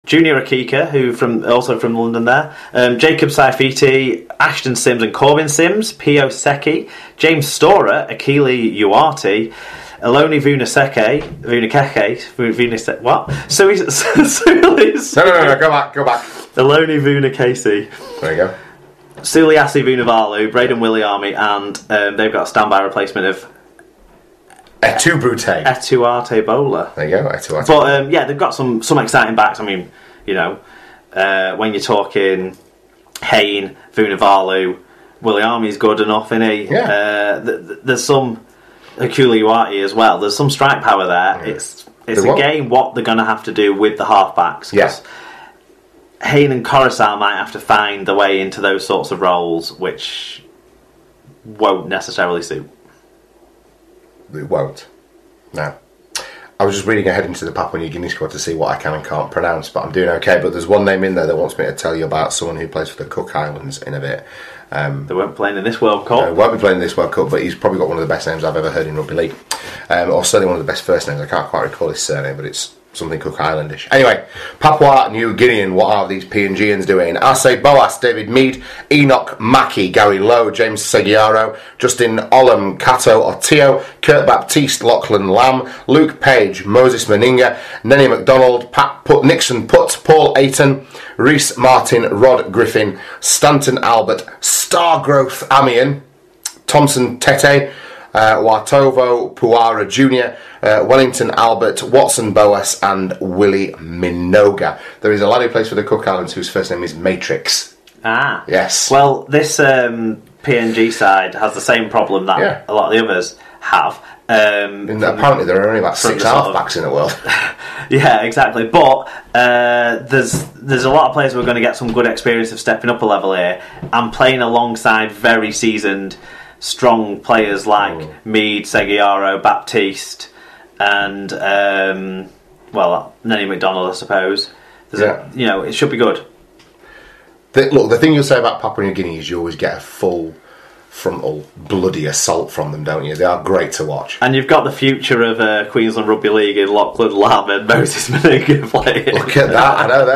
Junior Akika, also from London there. Jacob Saifiti, Ashton Sims and Corbin Sims. Pio Seki, James Storer, Akili Uarti, Eloni Vunakeke, what? No, go back. Eloni Vunakesi. There you go. Suliasi Vunavalu, Braden Williami, and they've got a standby replacement of Etuarte Bowler. There you go, Etuarte. But they've got some exciting backs. I mean, when you're talking Hayne, Vunavalu, Williami's good enough, isn't he? Yeah. There's some Akuli Uati as well. There's some strike power there. Yeah. It's a game what they're going to have to do with the halfbacks. Yes. Hayne and Coruscant might have to find the way into those sorts of roles, which won't necessarily suit. It won't. No. I was just reading ahead into the Papua New Guinea squad to see what I can and can't pronounce, but I'm doing okay. But there's one name in there that wants me to tell you about someone who plays for the Cook Islands in a bit. They won't be playing in this World Cup. No, won't be playing in this World Cup, but he's probably got one of the best names I've ever heard in rugby league. Or certainly one of the best first names. I can't quite recall his surname, but it's something Cook Islandish. Anyway, Papua New Guinean, what are these PNGians doing? Ase Boas, David Mead, Enoch Mackey, Gary Lowe, James Seguiaro, Justin Olam, Kato Otio, Kurt Baptiste, Lachlan Lamb, Luke Page, Moses Meninga, Nenny McDonald, Nixon Putt, Paul Ayton, Reese Martin, Rod Griffin, Stanton Albert, Stargrowth Amian, Thompson Tete, Watovo Puara Jr., Wellington Albert, Watson Boas, and Willie Minoga. There is a lad who plays for the Cook Islands whose first name is Matrix. Ah. Yes. Well, this PNG side has the same problem that a lot of the others have. Apparently there are only about 6 halfbacks in the world. Yeah, exactly. But there's a lot of players who are going to get some good experience of stepping up a level here and playing alongside very seasoned, strong players like Mead, Seguiaro, Baptiste, and Nenny McDonald, I suppose. It should be good. The thing you'll say about Papua New Guinea is you always get a full frontal bloody assault from them, don't you? They are great to watch. And you've got the future of Queensland Rugby League in Lachlan Lamb and Moses Meninga playing. Look at that. I know.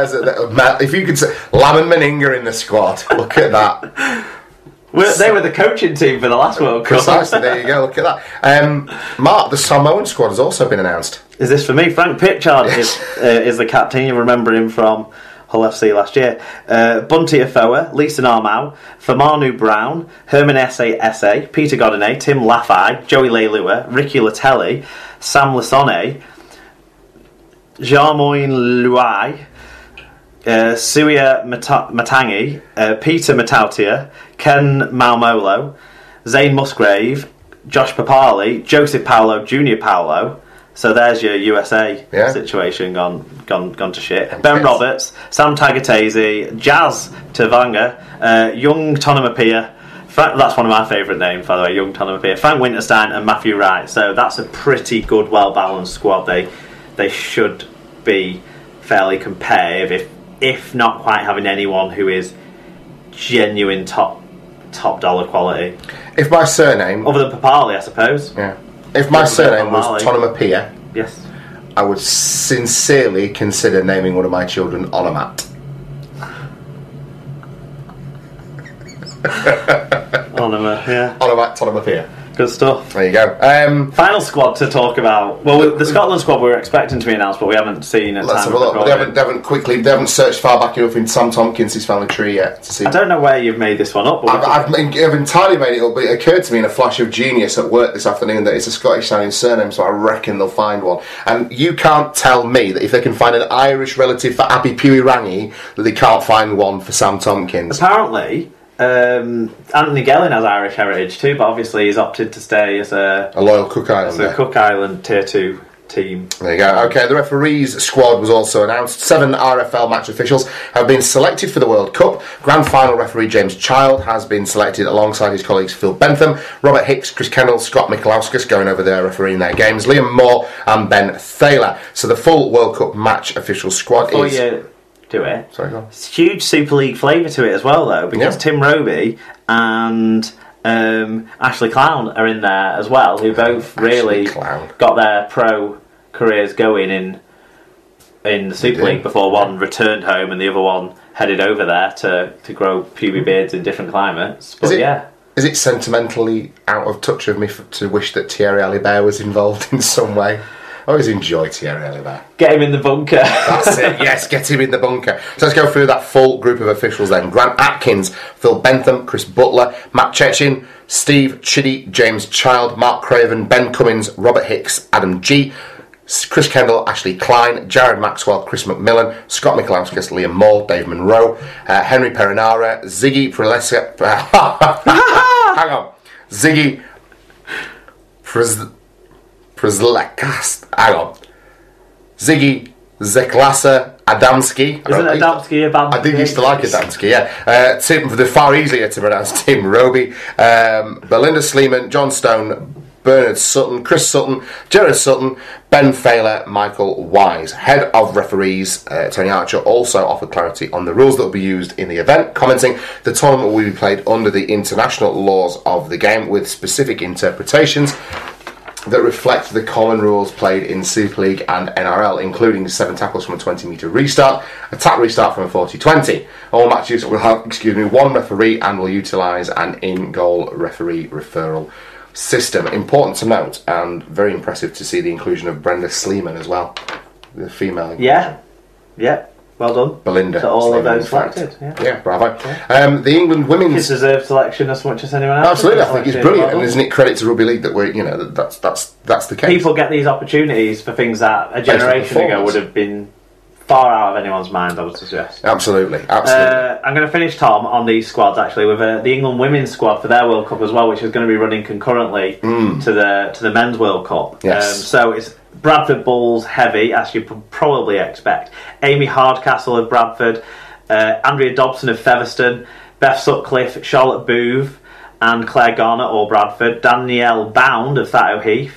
If you could say Lamb and Meninga in the squad, look at that. They were the coaching team for the last World Cup. Precisely, there you go, look at that. Mark, the Samoan squad has also been announced. Is this for me? Frank Pitchard is the captain. You remember him from Hull FC last year. Bunty Afoa, Lisa Narmau, Famanu Brown, Herman Esse, Peter Godinay, Tim Laffey, Joey Leilua, Ricky Latelli, Sam Lissone, Jarmoin Luai, Suia Matangi, Peter Matautia, Ken Maumolo, Zane Musgrave, Josh Papali, Joseph Paolo, Junior Paolo. So there's your USA situation gone to shit. Ben Roberts, Sam Tagatese, Jazz Tavanga, Young Tonomapia. That's one of my favourite names, by the way, Young Tonomapia. Frank Winterstein and Matthew Wright. So that's a pretty good, well-balanced squad. They should be fairly competitive, if not quite having anyone who is genuine top dollar quality. If my surname... Other than Papali, I suppose. Yeah. If my surname was Tonomapia, yes, I would sincerely consider naming one of my children Onomat. Onomat, yeah. Onomat Tonomapia. Good stuff. There you go. Final squad to talk about. Well, the Scotland squad we were expecting to be announced, but we haven't seen it. Let's have a look. They haven't searched far back enough in Sam Tompkins' family tree yet to see. I don't know where you've made this one up. I've entirely made it up, but it occurred to me in a flash of genius at work this afternoon that it's a Scottish sounding surname, so I reckon they'll find one. And you can't tell me that if they can find an Irish relative for Abby Puirangi, that they can't find one for Sam Tompkins. Apparently. Anthony Gelling has Irish heritage too, but obviously he's opted to stay as a loyal Cook Island. As a Cook Island Tier 2 team. There you go. Okay, the referees squad was also announced. 7 RFL match officials have been selected for the World Cup. Grand final referee James Child has been selected alongside his colleagues Phil Bentham, Robert Hicks, Chris Kendall, Scott Michalauskas going over there refereeing their games, Liam Moore and Ben Thaler. So the full World Cup match official squad do it. Sorry, go on. It's huge Super League flavour to it as well, though, because Tim Roby and Ashley Clown are in there as well, who both really got their pro careers going in in the Super League before one returned home and the other one headed over there to grow pubic beards in different climates. But is it sentimentally out of touch of me to wish that Thierry Alibert was involved in some way? I always enjoy Thierry Alibert. Get him in the bunker. That's it, yes, get him in the bunker. So let's go through that full group of officials then. Grant Atkins, Phil Bentham, Chris Butler, Matt Chechin, Steve Chiddy, James Child, Mark Craven, Ben Cummins, Robert Hicks, Adam G, Chris Kendall, Ashley Klein, Jared Maxwell, Chris McMillan, Scott Mikulauskis, Liam Moore, Dave Monroe, Henry Perinara, Ziggy Prelesa... hang on. Ziggy Przlekast. Hang on. Ziggy Zeklasa Adamski. Isn't Adamski a band? I did used to like Adamski, yeah. Tim, the far easier to pronounce, Tim Roby, Belinda Sleeman, John Stone, Bernard Sutton, Chris Sutton, Jared Sutton, Ben Failer, Michael Wise. Head of referees, Tony Archer, also offered clarity on the rules that will be used in the event, commenting the tournament will be played under the international laws of the game with specific interpretations that reflect the common rules played in Super League and NRL, including 7 tackles from a 20-metre restart, attack restart from a 40-20. All matches will have, one referee and will utilise an in-goal referee referral system. Important to note, and very impressive to see the inclusion of Brenda Sleeman as well, the female. Yeah, well done. Belinda. So all Sleeman, of those selected. Yeah, bravo. Yeah. The England women's Kids deserve selection as much as anyone else. Absolutely, I think it's brilliant, and isn't it credit to rugby league that we're that's the case. People get these opportunities for things that a generation ago would have been far out of anyone's mind, I would suggest. Absolutely. I'm going to finish, Tom, on these squads actually with the England women's squad for their World Cup as well, which is going to be running concurrently to the men's World Cup. Yes. So it's Bradford Bulls heavy, as you probably expect. Amy Hardcastle of Bradford, Andrea Dobson of Featherstone, Beth Sutcliffe, Charlotte Booth, and Claire Garner, all Bradford. Danielle Bound of Thatto Heath,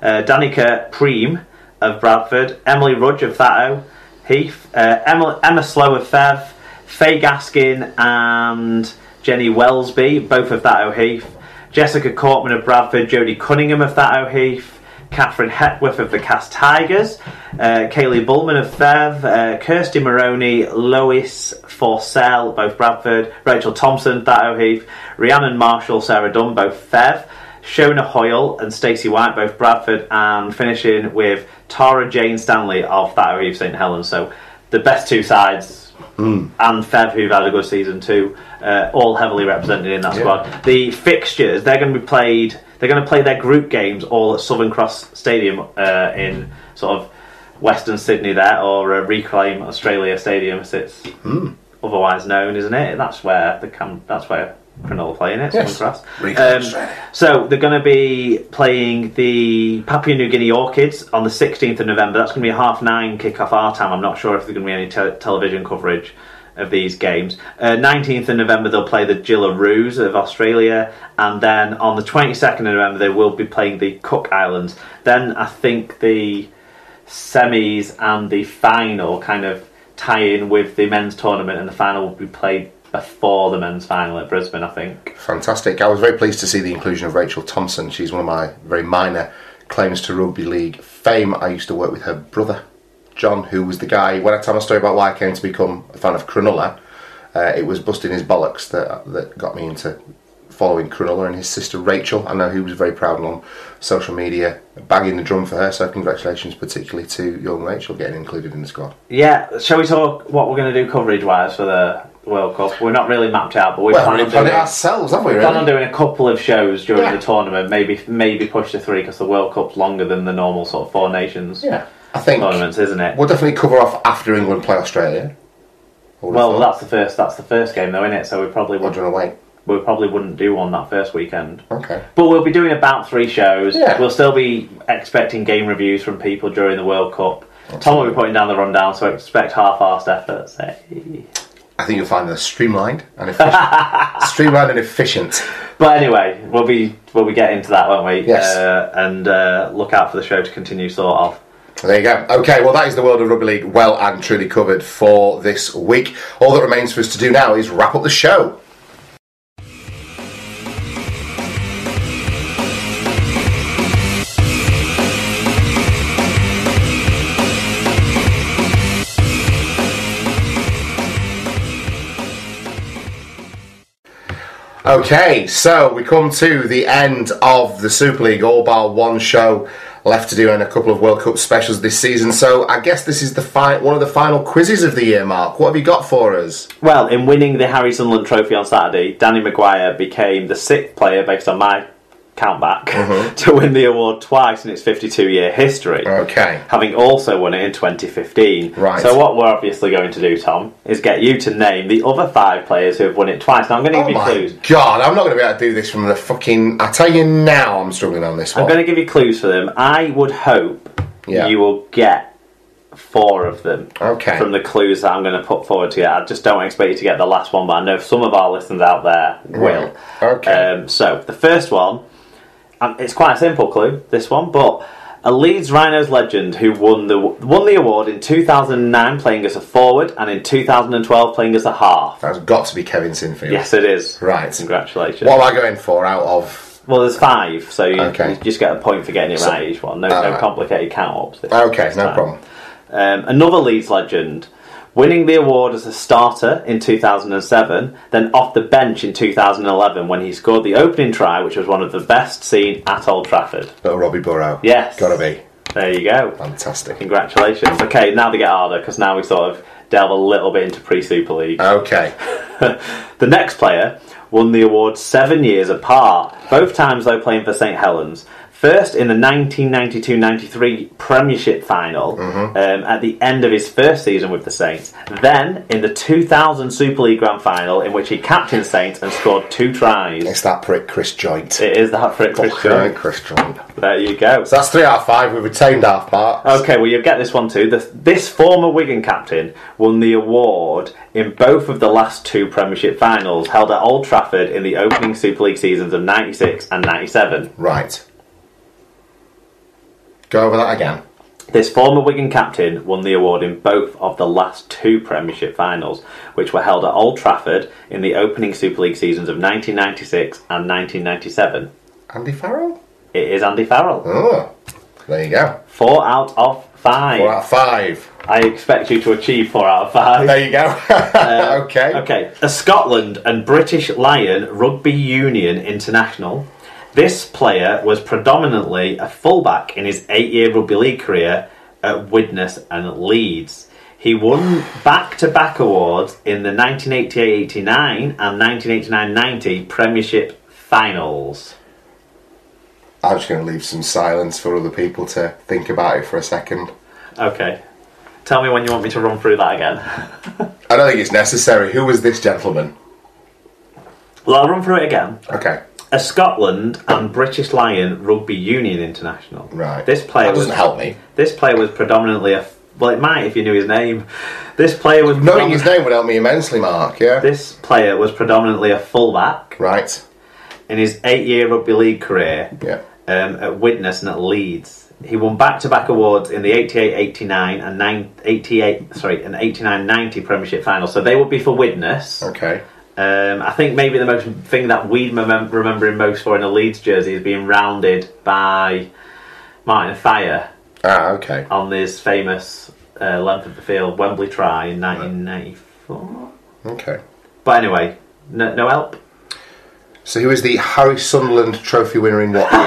Danica Preem of Bradford, Emily Rudge of Thatto Heath, Emma Slow of Fev, Faye Gaskin and Jenny Wellesby, both of Thatto Heath, Jessica Corkman of Bradford, Jodie Cunningham of Thatto Heath, Catherine Hepworth of the Cast Tigers, Kaylee Bullman of Fev, Kirsty Maroney, Lois Forsell, both Bradford, Rachel Thompson, Thatto Heath, Rhiannon Marshall, Sarah Dunn, both Fev, Shona Hoyle and Stacey White, both Bradford, and finishing with Tara Jane Stanley of Thatto Heath St Helens. So the best two sides, and Fev, who've had a good season too, all heavily represented in that squad. The fixtures, they're going to be played. They're going to play their group games all at Southern Cross Stadium in sort of Western Sydney there, or Reclaim Australia Stadium as it's otherwise known, isn't it? That's where Cronulla are playing it, yes. Southern Cross. So they're going to be playing the Papua New Guinea Orchids on the 16th of November. That's going to be a 9:30 kick-off our time. I'm not sure if there's going to be any television coverage of these games. 19th of November they'll play the Jillaroos of Australia, and then on the 22nd of November they will be playing the Cook Islands. Then I think the semis and the final kind of tie in with the men's tournament, and the final will be played before the men's final at Brisbane, I think. Fantastic. I was very pleased to see the inclusion of Rachel Thompson. She's one of my very minor claims to rugby league fame. I used to work with her brother John, who was the guy, when I tell my story about why I came to become a fan of Cronulla, it was busting his bollocks that got me into following Cronulla, and his sister Rachel. I know he was very proud on social media, bagging the drum for her, so congratulations particularly to young Rachel getting included in the squad. Yeah, shall we talk what we're going to do coverage-wise for the World Cup? We're not really mapped out, but we're planning it ourselves, haven't we? We plan on doing a couple of shows during the tournament, maybe push to 3, because the World Cup's longer than the normal sort of 4 nations. Yeah. I think tournaments, isn't it? We'll definitely cover off after England play Australia. Well, that's the first game though, isn't it? So we probably wouldn't do one that first weekend. Okay. But we'll be doing about 3 shows. Yeah. We'll still be expecting game reviews from people during the World Cup. Absolutely. Tom will be putting down the rundown, so expect half-arsed efforts. Hey. I think you'll find them streamlined and efficient. But anyway, we'll be getting into that, won't we? Yes. And look out for the show to continue, sort of. There you go. Okay, well that is the world of rugby league well and truly covered for this week. All that remains for us to do now is wrap up the show. Okay, so we come to the end of the Super League, all bar one show left to do and a couple of World Cup specials this season. So I guess this is one of the final quizzes of the year, Mark. What have you got for us? Well, in winning the Harry Sunderland Trophy on Saturday, Danny Maguire became the 6th player, based on my count back, to win the award twice in its 52-year history. Okay. Having also won it in 2015. Right. So what we're obviously going to do, Tom, is get you to name the other 5 players who have won it twice. Now I'm going to give you clues. Oh my God, I'm not going to be able to do this from the fucking... I tell you now I'm struggling on this one. I'm going to give you clues for them. I would hope you will get 4 of them from the clues that I'm going to put forward to you. I just don't expect you to get the last one, but I know some of our listeners out there will. Okay. So the first one, it's quite a simple clue, this one, but a Leeds Rhinos legend who won the award in 2009 playing as a forward and in 2012 playing as a half. That's got to be Kevin Sinfield. Yes, it is. Right. Congratulations. What am I going for out of... Well, there's 5, so you just get a point for getting it right each one. No complicated count-ups. Okay, no problem. Another Leeds legend, winning the award as a starter in 2007, then off the bench in 2011 when he scored the opening try, which was one of the best seen at Old Trafford. Little Robbie Burrow. Yes. Gotta be. There you go. Fantastic. Congratulations. Okay, now they get harder, because now we sort of delve a little bit into pre-Super League. Okay. The next player won the award 7 years apart, both times though playing for St Helens. First in the 1992-93 Premiership final at the end of his first season with the Saints. Then in the 2000 Super League Grand Final in which he captained Saints and scored 2 tries. It's that prick Chris Joint. It is that prick Chris Joint. Chris Joint. There you go. So that's 3 out of 5. We've retained half marks. Okay, well you'll get this one too. This former Wigan captain won the award in both of the last 2 Premiership finals held at Old Trafford in the opening Super League seasons of 96 and 97. Right. Go over that again. This former Wigan captain won the award in both of the last 2 Premiership finals, which were held at Old Trafford in the opening Super League seasons of 1996 and 1997. Andy Farrell? It is Andy Farrell. Oh, there you go. 4 out of 5. 4 out of 5. I expect you to achieve 4 out of 5. There you go. Okay. Okay. A Scotland and British Lion rugby union international. This player was predominantly a fullback in his 8-year rugby league career at Widnes and Leeds. He won back-to-back awards in the 1988-89 and 1989-90 Premiership finals. I'm just going to leave some silence for other people to think about it for a second. Okay. Tell me when you want me to run through that again. I don't think it's necessary. Who was this gentleman? Well, I'll run through it again. Okay. A Scotland and British Lion rugby union international. Right. This player that doesn't help me. This player was predominantly well, it might if you knew his name. This player was knowing his name would help me immensely, Mark. Yeah. This player was predominantly a fullback. Right. In his 8-year rugby league career. Yeah. At Widnes and at Leeds. He won back-to-back awards in the 88-89 and 89-90 Premiership finals. So they would be for Widnes. Okay. I think maybe the most thing that we remember him most for in a Leeds jersey is being rounded by Martin Fire. Ah, okay. On this famous length of the field Wembley try in 1994. Okay. But anyway, no help. So who is the Harry Sunderland Trophy winner in what year?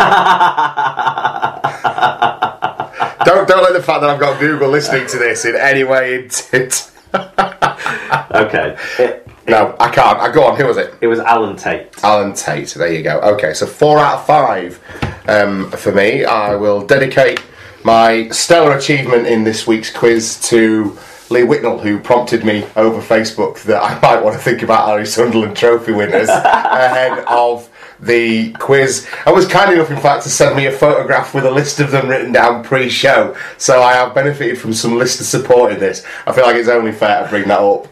Don't let the fact that I've got Google listening to this in any way it. Okay. No, I can't. Go on, who was it? It was Alan Tate. Alan Tate, there you go. Okay, so 4 out of 5 for me. I will dedicate my stellar achievement in this week's quiz to Leigh Whitnell, who prompted me over Facebook that I might want to think about Harry Sunderland Trophy winners ahead of the quiz. I was kind enough, in fact, to send me a photograph with a list of them written down pre-show, so I have benefited from some listener support in this. I feel like it's only fair to bring that up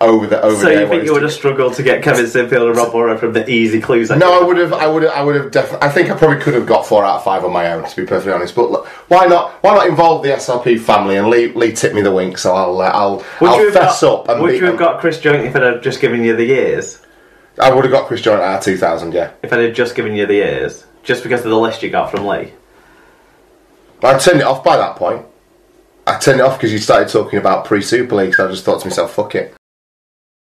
over the So you think you would have struggled to get Kevin Sinfield and Rob Burrow from the easy clues? No, I would have definitely. I think I probably could have got 4 out of 5 on my own, to be perfectly honest. But look, why not involve the SLP family? And Leigh tipped me the wink, so I'll fess up. And would you have got Chris Joint if I'd have just given you the years? I would have got Chris Joint out of 2000, yeah. If I'd have just given you the years, just because of the list you got from Leigh. I turned it off by that point. I turned it off because you started talking about pre-Super League, so I just thought to myself, fuck it.